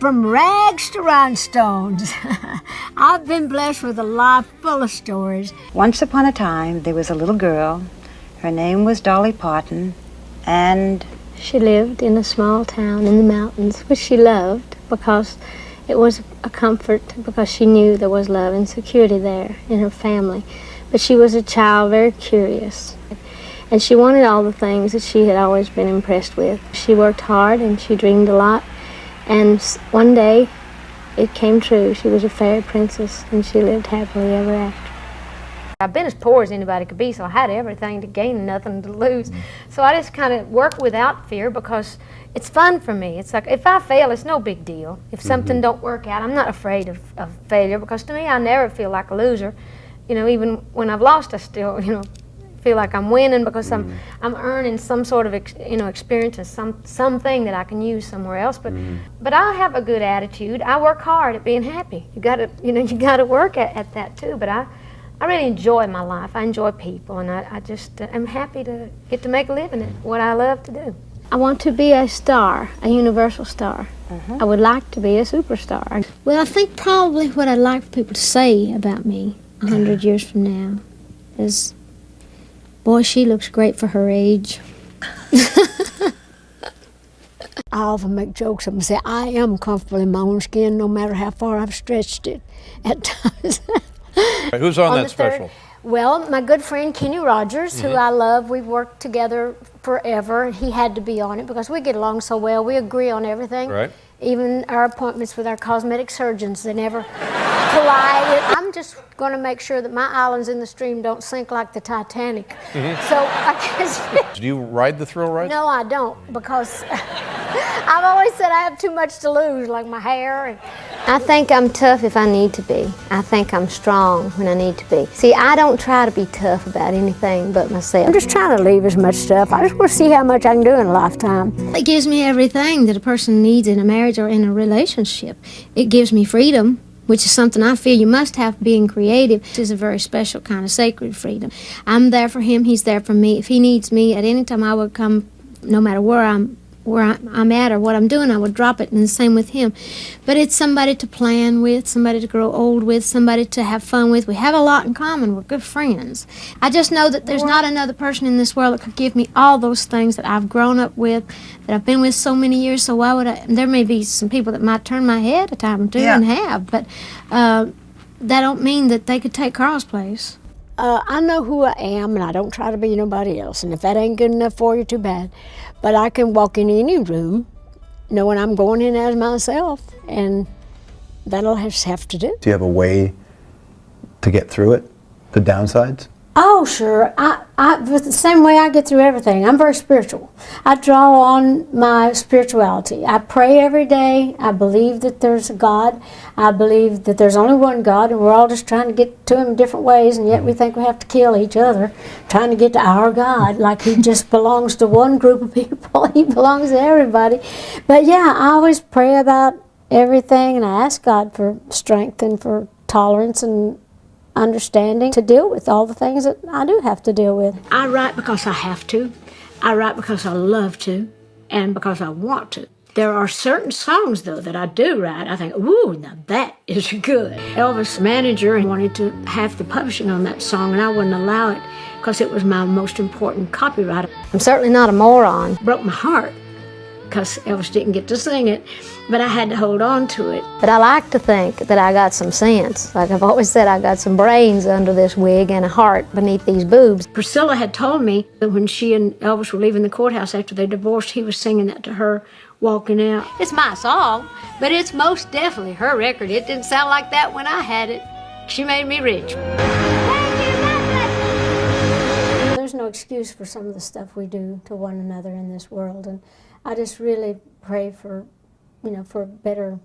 From rags to rhinestones. I've been blessed with a life full of stories. Once upon a time, there was a little girl. Her name was Dolly Parton, and she lived in a small town in the mountains, which she loved because it was a comfort, because she knew there was love and security there in her family. But she was a child, very curious. And she wanted all the things that she had always been impressed with. She worked hard and she dreamed a lot. And one day, it came true. She was a fairy princess and she lived happily ever after. I've been as poor as anybody could be, so I had everything to gain and nothing to lose. So I just kind of work without fear because it's fun for me. It's like if I fail, it's no big deal. If something don't work out, I'm not afraid of failure, because to me, I never feel like a loser. You know, even when I've lost, I still, feel like I'm winning, because I'm earning some sort of experience and something that I can use somewhere else. But I have a good attitude. I work hard at being happy. You gotta work at that too. But I really enjoy my life. I enjoy people, and I just am happy to get to make a living at what I love to do. I want to be a star, a universal star. I would like to be a superstar. Well, I think probably what I'd like for people to say about me 100 years from now is, boy, she looks great for her age. I often make jokes of them and say, I am comfortable in my own skin no matter how far I've stretched it at times. Who's on that special? Well, my good friend Kenny Rogers, who I love. We've worked together forever. He had to be on it because we get along so well. We agree on everything. Right. Even our appointments with our cosmetic surgeons, they never collide. I'm just going to make sure that my islands in the stream don't sink like the Titanic. So I guess... Do you ride the thrill ride? No, I don't, because I've always said I have too much to lose, like my hair. I think I'm tough if I need to be. I think I'm strong when I need to be. See, I don't try to be tough about anything but myself. I'm just trying to leave as much stuff. I just want to see how much I can do in a lifetime. It gives me everything that a person needs in a marriage or in a relationship. It gives me freedom, which is something I feel you must have being creative. This is a very special kind of sacred freedom. I'm there for him, he's there for me. If he needs me at any time, I would come, no matter where I'm at or what I'm doing, I would drop it, and the same with him. But it's somebody to plan with, somebody to grow old with, somebody to have fun with. We have a lot in common. We're good friends. I just know that there's not another person in this world that could give me all those things that I've grown up with, that I've been with so many years, so why would I? There may be some people that might turn my head a time or two and have, but that don't mean that they could take Carl's place. I know who I am, and I don't try to be nobody else. And if that ain't good enough for you, too bad. But I can walk in any room knowing I'm going in as myself, and that'll just have to do. Do you have a way to get through it, the downsides? Oh, sure. But the same way I get through everything. I'm very spiritual. I draw on my spirituality. I pray every day. I believe that there's a God. I believe that there's only one God, and we're all just trying to get to him in different ways, and yet we think we have to kill each other, trying to get to our God, like he just belongs to one group of people. He belongs to everybody. But yeah, I always pray about everything, and I ask God for strength and for tolerance and understanding to deal with all the things that I do have to deal with. I write because I have to. I write because I love to, and because I want to. There are certain songs, though, that I do write. I think, ooh, now that is good. Elvis' manager wanted to have the publishing on that song, and I wouldn't allow it because it was my most important copyright. I'm certainly not a moron. Broke my heart because Elvis didn't get to sing it, but I had to hold on to it. But I like to think that I got some sense. Like I've always said, I got some brains under this wig and a heart beneath these boobs. Priscilla had told me that when she and Elvis were leaving the courthouse after they divorced, he was singing that to her walking out. It's my song, but it's most definitely her record. It didn't sound like that when I had it. She made me rich. There's no excuse for some of the stuff we do to one another in this world, and I just really pray for, for a better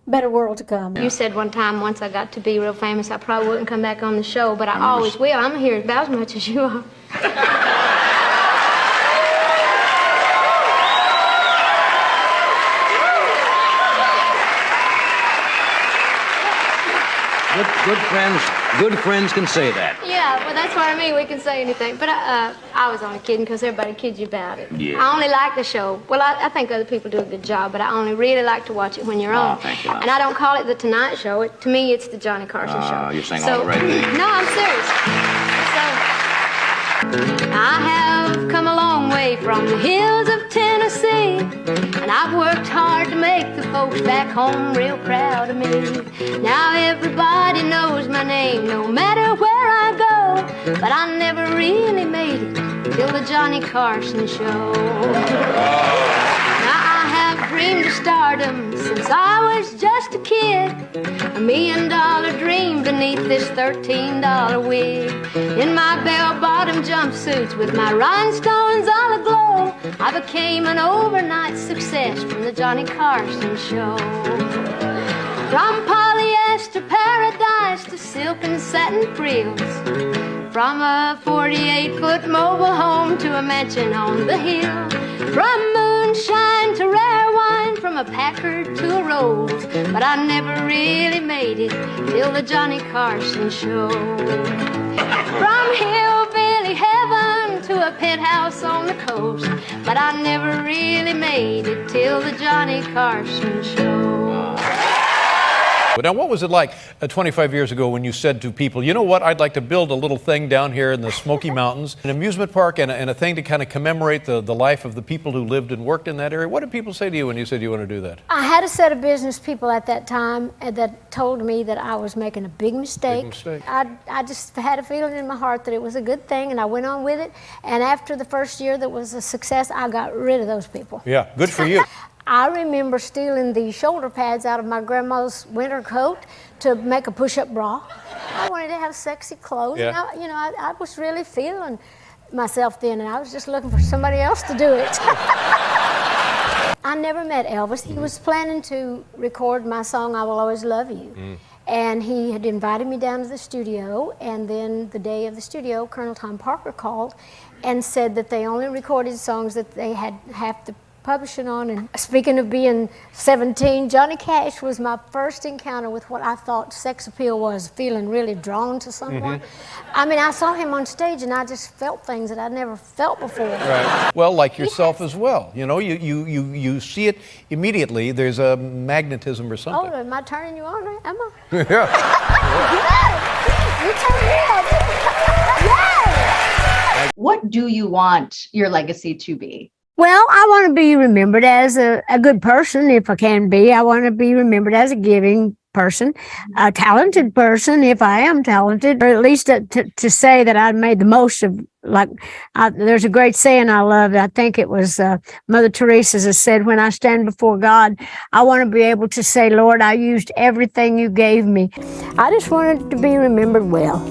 world to come. You said one time, once I got to be real famous, I probably wouldn't come back on the show, but I always will. I'm here about as much as you are. Good friends can say that. Yeah, well, that's what I mean. We can say anything. But I was only kidding because everybody kids you about it. Yeah. I only like the show. Well, I think other people do a good job, but I only really like to watch it when you're on. Thank you. And I don't call it the Tonight Show. To me, it's the Johnny Carson Show. You're saying all the right things. No, I'm serious. I have come a long way from the hills of Tennessee, and I've worked hard to make the folks back home real proud of me. Now everybody knows my name, no matter where I go, but I never really made it till the Johnny Carson Show. Now I have dreamed of stardom since I was just a kid, $1 million dream beneath this $13 wig. In my bell-bottom jumpsuits with my rhinestones all aglow, I became an overnight success from the Johnny Carson Show. From polyester paradise to silk and satin frills, from a 48-foot mobile home to a mansion on the hill, from moonshine to rare wine, from a Packard to a Rolls, but I never really made it till the Johnny Carson Show. From hillbilly heaven to a penthouse on the coast, but I never really made it till the Johnny Carson Show. Now, what was it like 25 years ago when you said to people, you know what, I'd like to build a little thing down here in the Smoky Mountains, an amusement park and a thing to kind of commemorate the life of the people who lived and worked in that area? What did people say to you when you said you want to do that? I had a set of business people at that time that told me that I was making a big mistake. Big mistake. I just had a feeling in my heart that it was a good thing, and I went on with it. And after the first year that was a success, I got rid of those people. Yeah, good for you. I remember stealing the shoulder pads out of my grandma's winter coat to make a push-up bra. I wanted to have sexy clothes. Yeah. And I was really feeling myself then, and I was just looking for somebody else to do it. I never met Elvis. He was planning to record my song, I Will Always Love You. And he had invited me down to the studio, and then the day of the studio, Colonel Tom Parker called and said that they only recorded songs that they had half the publishing on. And speaking of being 17, Johnny Cash was my first encounter with what I thought sex appeal was, feeling really drawn to someone. I mean, I saw him on stage and I just felt things that I'd never felt before. Right. Well, like yourself as well. You know, you see it immediately. There's a magnetism or something. Oh, am I turning you on, am I? Yeah. You turned me on. Yeah. What do you want your legacy to be? Well, I want to be remembered as a good person, if I can be. I want to be remembered as a giving person, a talented person, if I am talented, or at least to say that I made the most of, there's a great saying I love. I think it was Mother Teresa's that said, when I stand before God, I want to be able to say, Lord, I used everything you gave me. I just wanted to be remembered well.